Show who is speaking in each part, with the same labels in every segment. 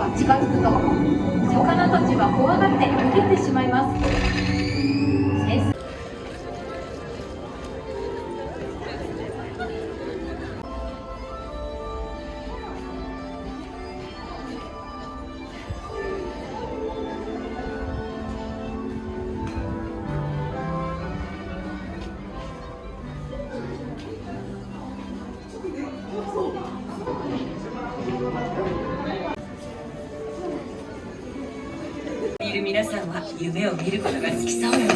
Speaker 1: が近づくと魚たちは怖がって逃げてしまいます。
Speaker 2: いる皆さんは夢を見ることが好きそうよね。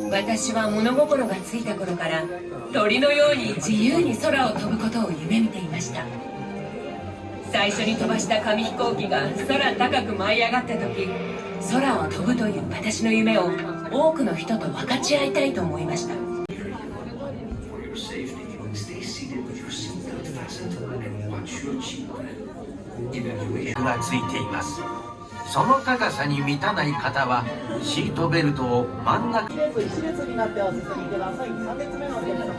Speaker 2: 私は物心がついた頃から鳥のように自由に空を飛ぶことを夢見ていました。最初に飛ばした紙飛行機が空高く舞い上がった時、空を飛ぶという私の夢を多くの人と分かち合いたいと思いました。
Speaker 3: がついています。その高さに満たない方はシートベルトを真ん中。
Speaker 4: 1列になってお進みください。3列目のお客様。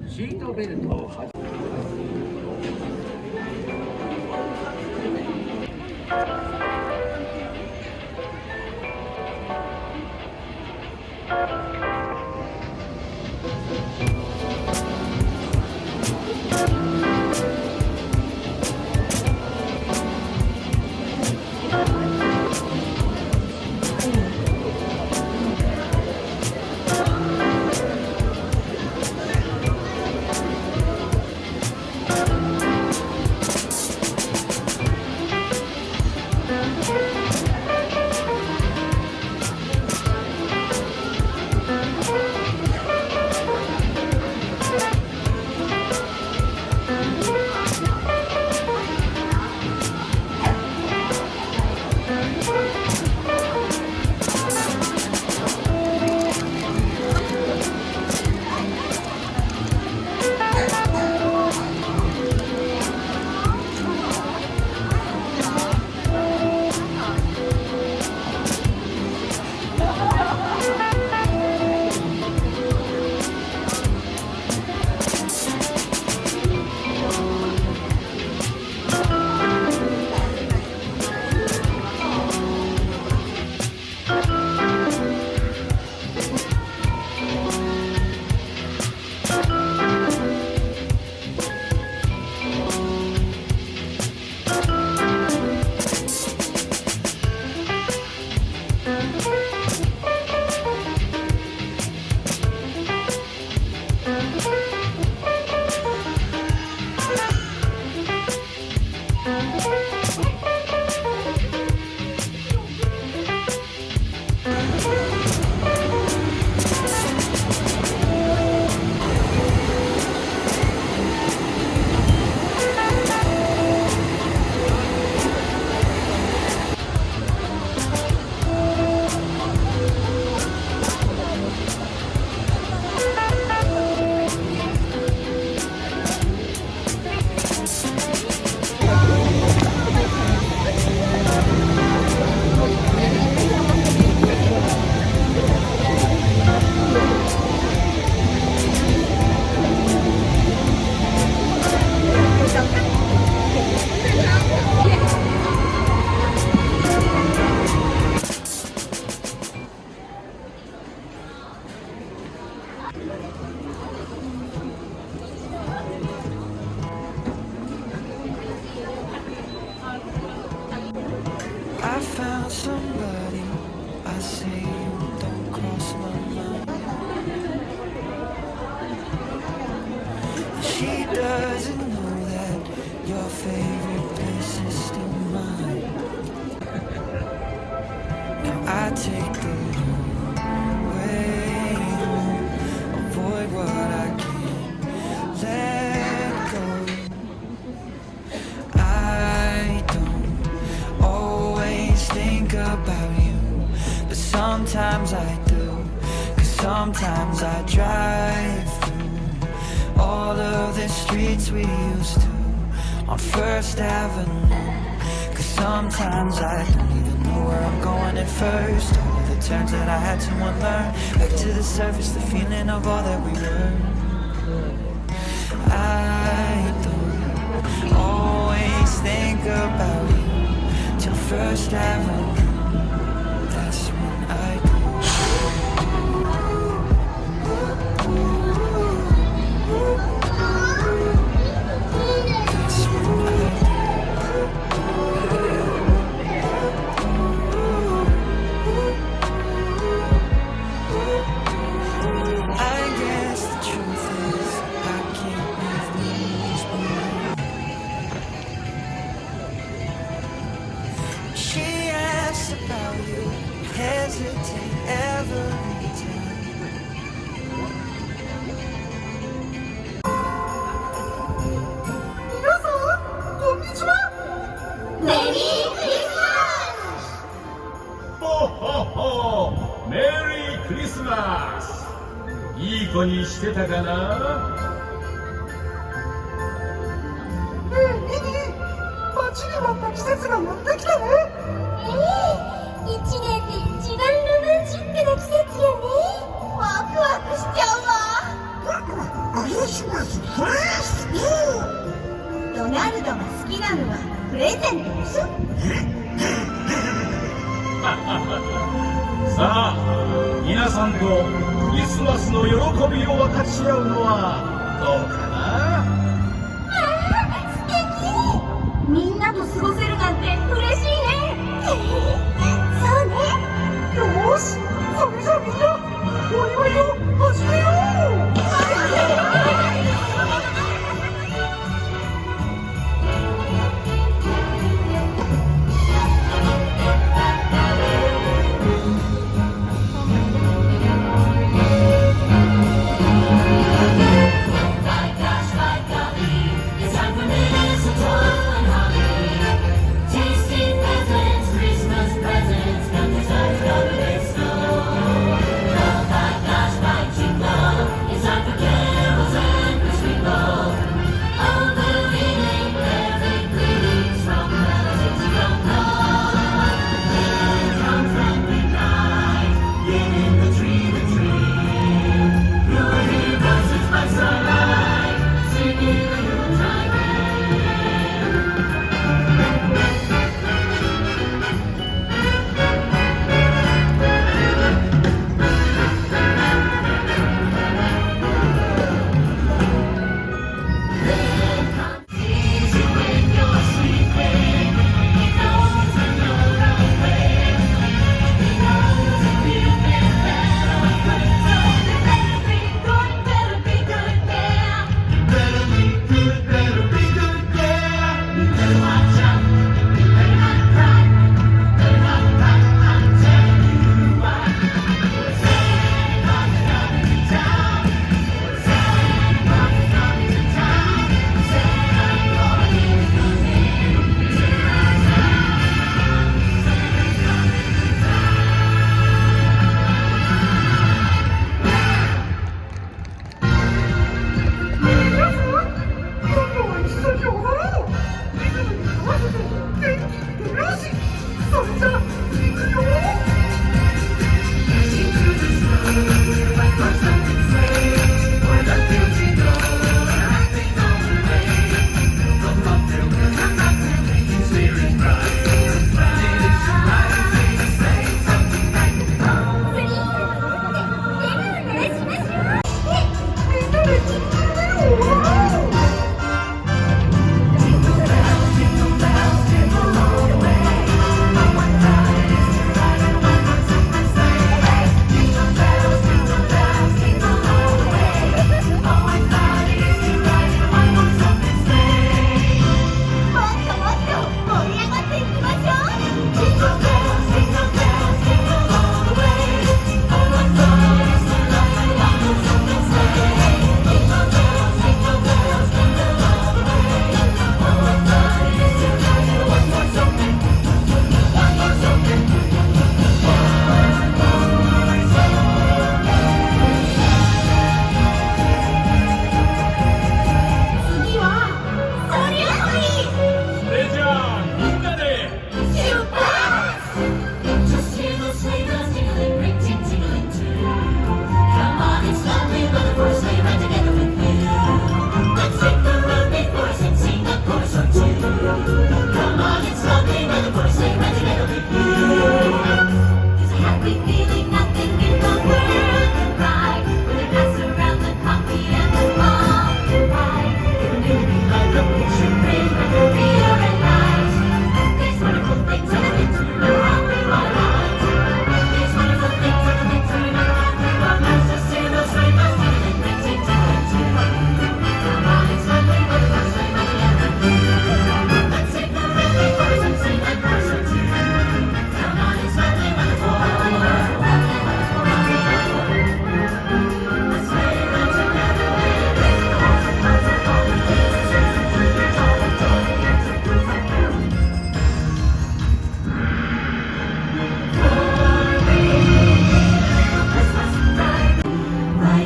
Speaker 3: シートベルトを外
Speaker 5: I found somebody. I say you don't cross my mind. She doesn't know that your favorite place is still mine. Now I take the way home, avoid what I can't let go. I don't always think about you, but sometimes I do, 'cause sometimes I drive through all of the streets we used to on First Avenue, 'cause sometimes I don't even know where I'm going at first. All of the turns that I had to unlearn, back to the surface, the feeling of all that we were. I don't always think about you till First Avenue. That's when I do. That's when I I guess the truth is I can't leave these behind. She asks about you, hesitate every time.
Speaker 6: ほほほメリークリスマス。いい子にしてたかな。
Speaker 7: 待ちに待った季節がやってきたね。一年で一番ロマンチックな季節よね。ワクワクしちゃうわ。クリスマスファースト。ドナルドが好きなのはプレゼントです。
Speaker 6: さあ皆さんとクリスマスの喜びを分かち合うのはどうかな。
Speaker 7: みんなと過ごせるなんて嬉しいね。そうね。よーし、それじゃみんなお祝いを始めよう。
Speaker 1: Tasty presents, Christmas presents, come to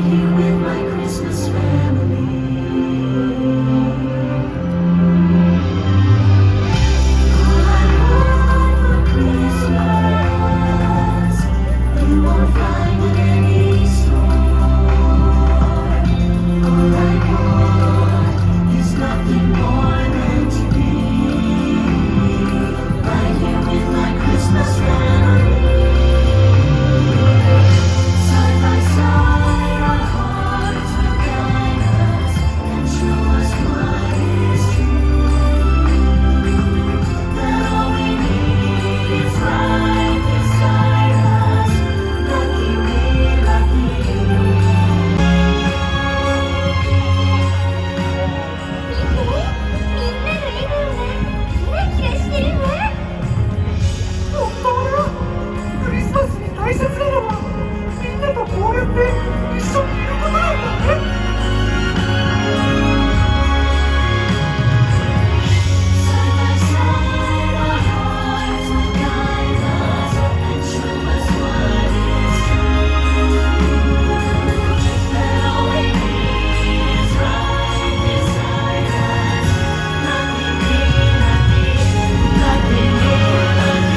Speaker 5: here with my Christmas family. All I want for Christmas, you won't find in any store. All I want is nothing more than to be right here with my Christmas family. Side by side, our hearts will guide us and show us what is true. That all we need is right beside us. Lucky me, lucky you.
Speaker 7: みんなの笑顔がキラキラしてるわ。
Speaker 4: 本当だ。クリスマスに大切なのはみんなとこうやって一緒にいることなんだね。
Speaker 5: Side by side, our hearts will guide us and show us what is true. That all we need is right beside us. Lucky me, lucky you, lucky me, lucky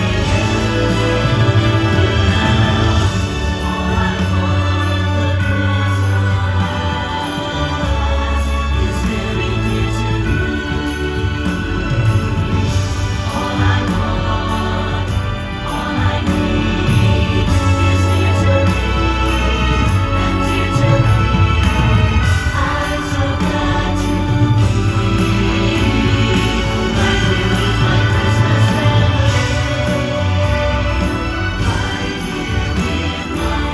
Speaker 5: you. All I want for Christmas is very dear to me. All I want, all I need is dear to me and dear to me. I'm so glad to be right here with my Christmas family. Right here with my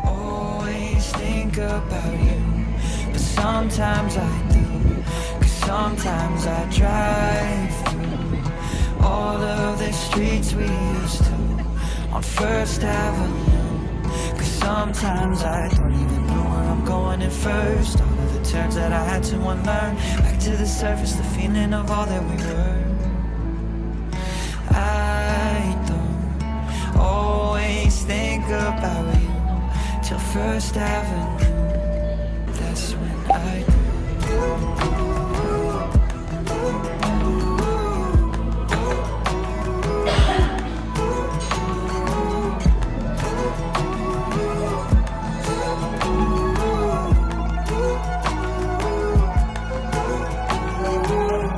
Speaker 5: always think about you, but sometimes I do. 'Cause sometimes I drive through all of the streets we used to on First Avenue. 'Cause sometimes I don't even know where I'm going at first. All of the turns that I had to unlearn, back to the surface, the feeling of all that we were. I don't always think about you till First Avenue. That's when I do.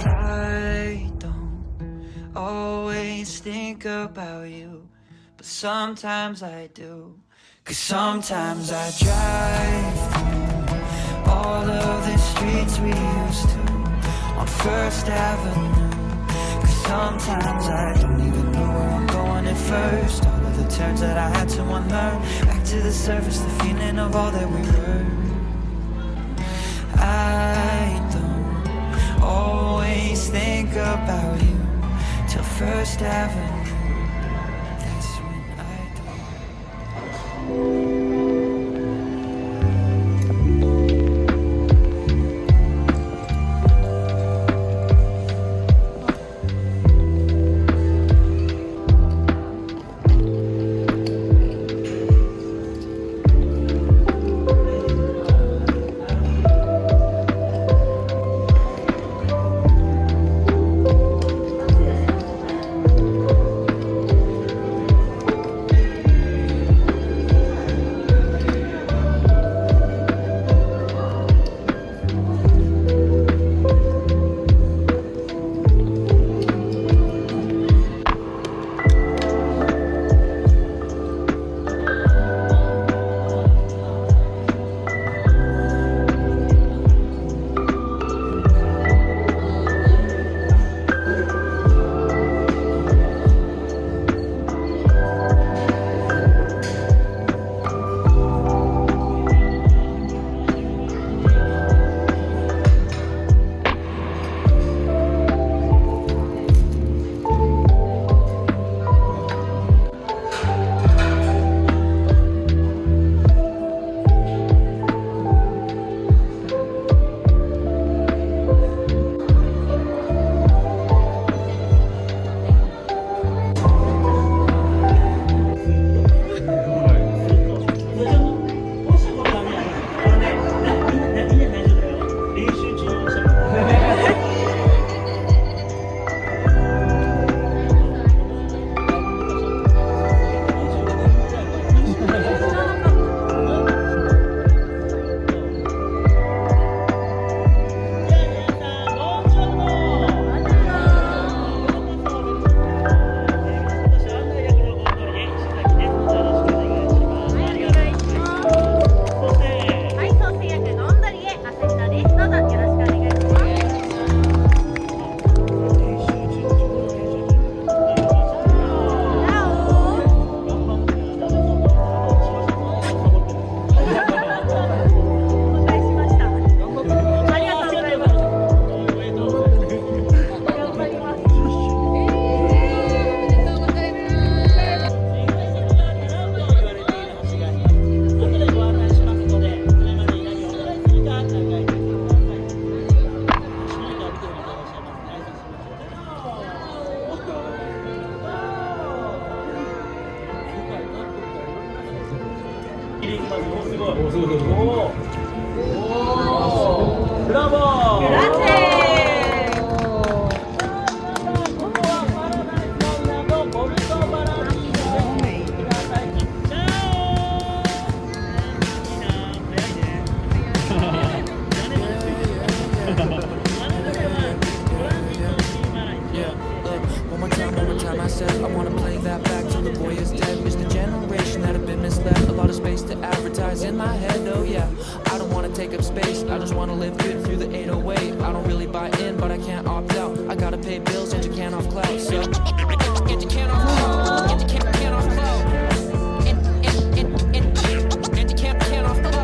Speaker 5: I don't always think about you, but sometimes I do. 'Cause sometimes I drive through all of the streets we used to on First Avenue. 'Cause sometimes I don't even know where I'm going at first. All of the turns that I had to unlearn, back to the surface, the feeling of all that we were. I don't always think about you till First Avenue. That's when I do. take up space. I just wanna live good through the 808. I don't really buy in, but I can't opt out. I gotta pay bills and you can't off cloud. So and you can't off cloud. And you can't off cloud. And you can't off cloud.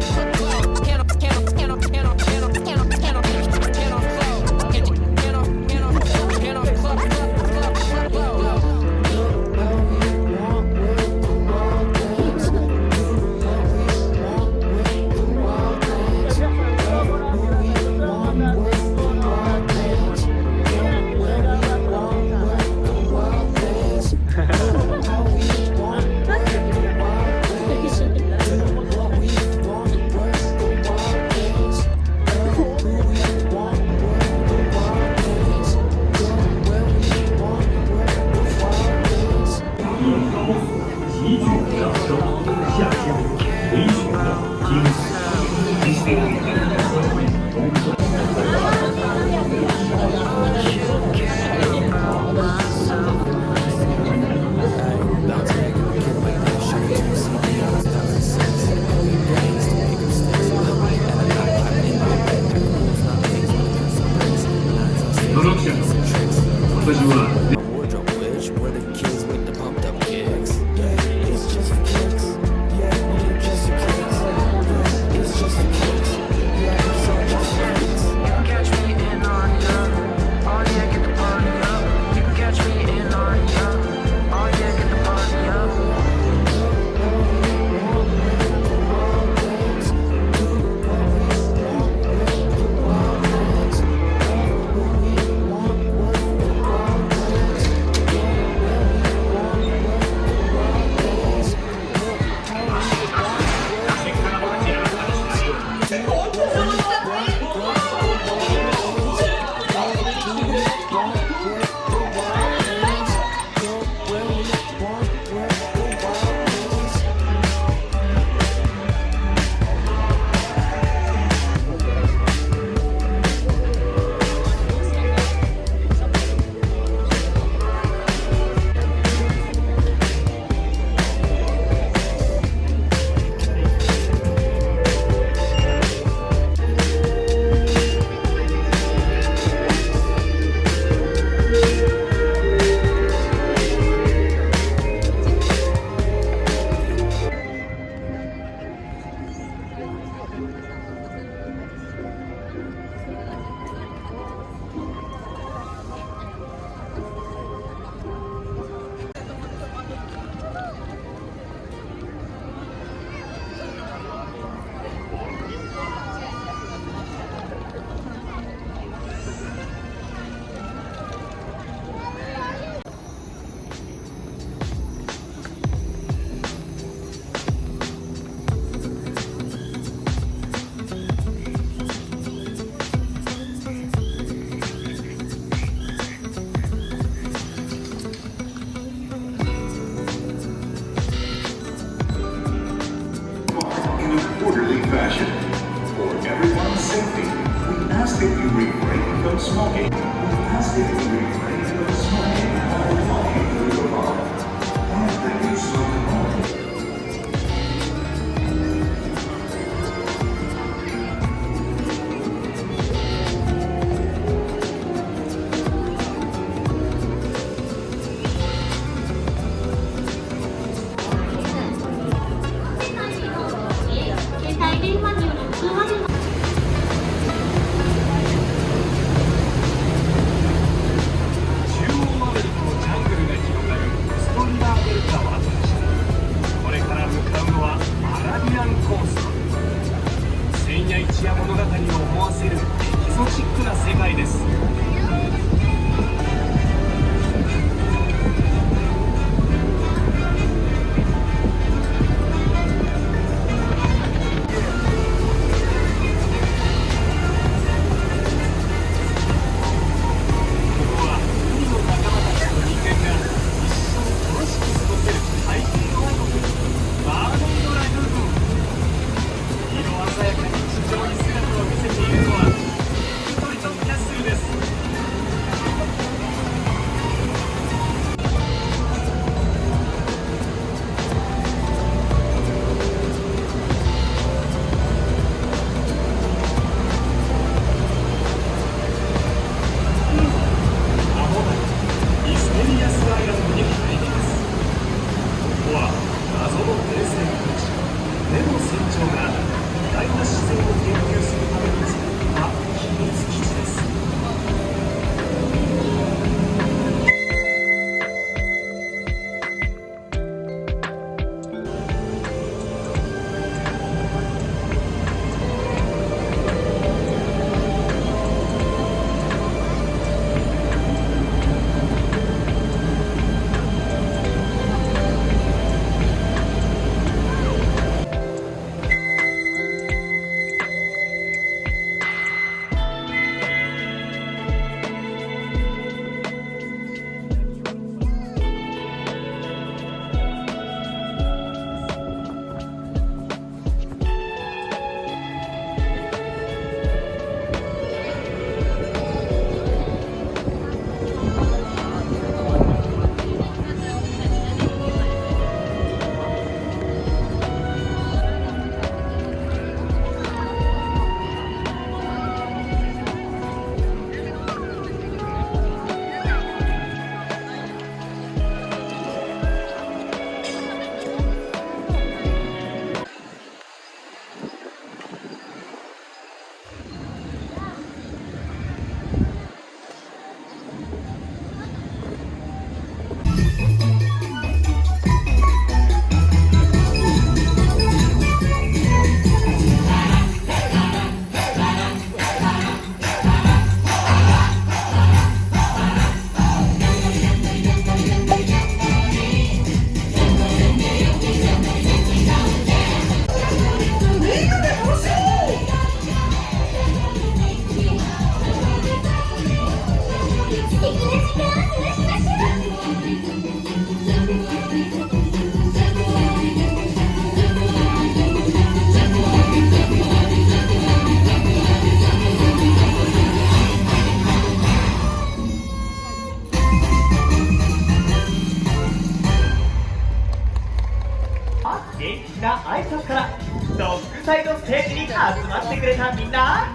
Speaker 4: 集まってくれたみんな、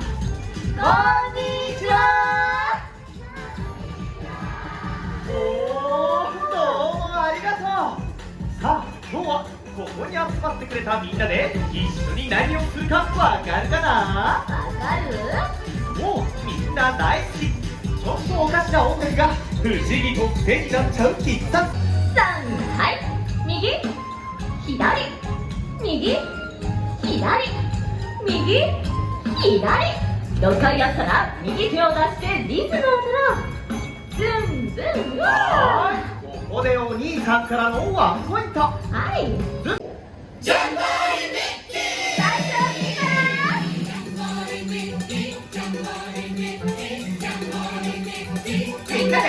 Speaker 7: こんにちは。
Speaker 4: おー、どうもありがとう。さあ今日はここに集まってくれたみんなで一緒に何をするかわかるかな？
Speaker 7: わかる？
Speaker 4: もうみんな大好き、ちょっとおかしな音楽が不思議と癖になっちゃう必殺。
Speaker 7: はい、右左右左右左、6回やったら右手を出してリズムを取ろう。ズンズン
Speaker 4: はーい、ここでお兄さんからのワンポイント。
Speaker 7: はい、
Speaker 4: ジャンボ
Speaker 7: 最初は右からみんなで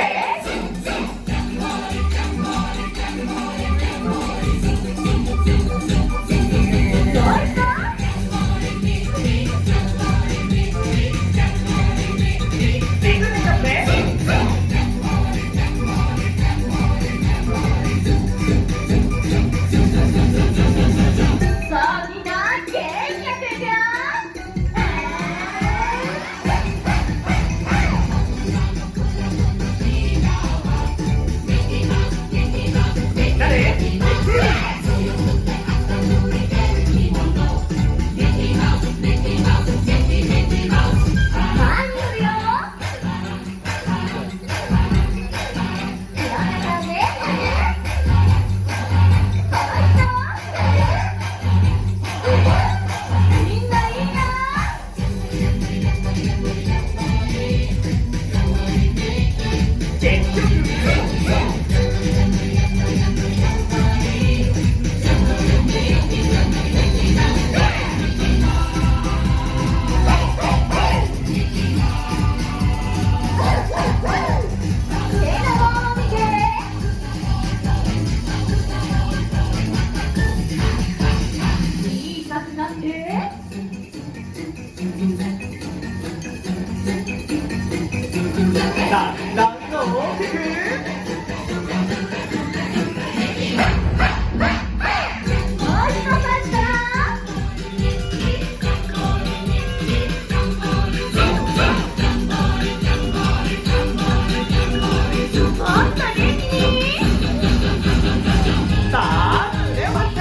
Speaker 7: さあみんな元気やってるよ。
Speaker 4: みんなで
Speaker 7: 前に振るよ。ひらめかね。かわいそう。みんないいな。
Speaker 4: 結局
Speaker 7: 手の方を見て。小さくなって
Speaker 4: だんだんと大きく。
Speaker 7: もう一度返したらもっと元気に。
Speaker 4: さあ腕を振って。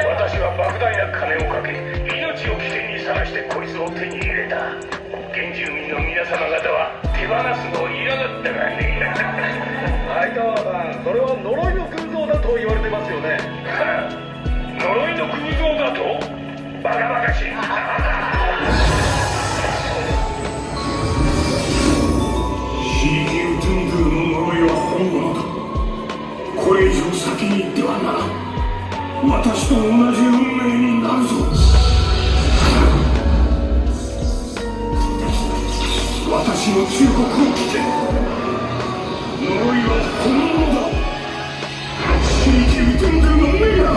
Speaker 6: 私は莫大な金をかけ命を危険にさらしてこいつを手に入れた。原住民の皆様方は手放すのを嫌がったがね。
Speaker 8: 相川さん、それは呪いの空洞だと言われてますよね。
Speaker 6: 呪いの空洞だと？バカバカしい。
Speaker 8: シーキウトゥングーの呪いは本物だ。これ以上先に行ってはならん。私と同じ運命になるぞ。ちの忠告を聞け。呪いは本物だ。シーキウトングの目が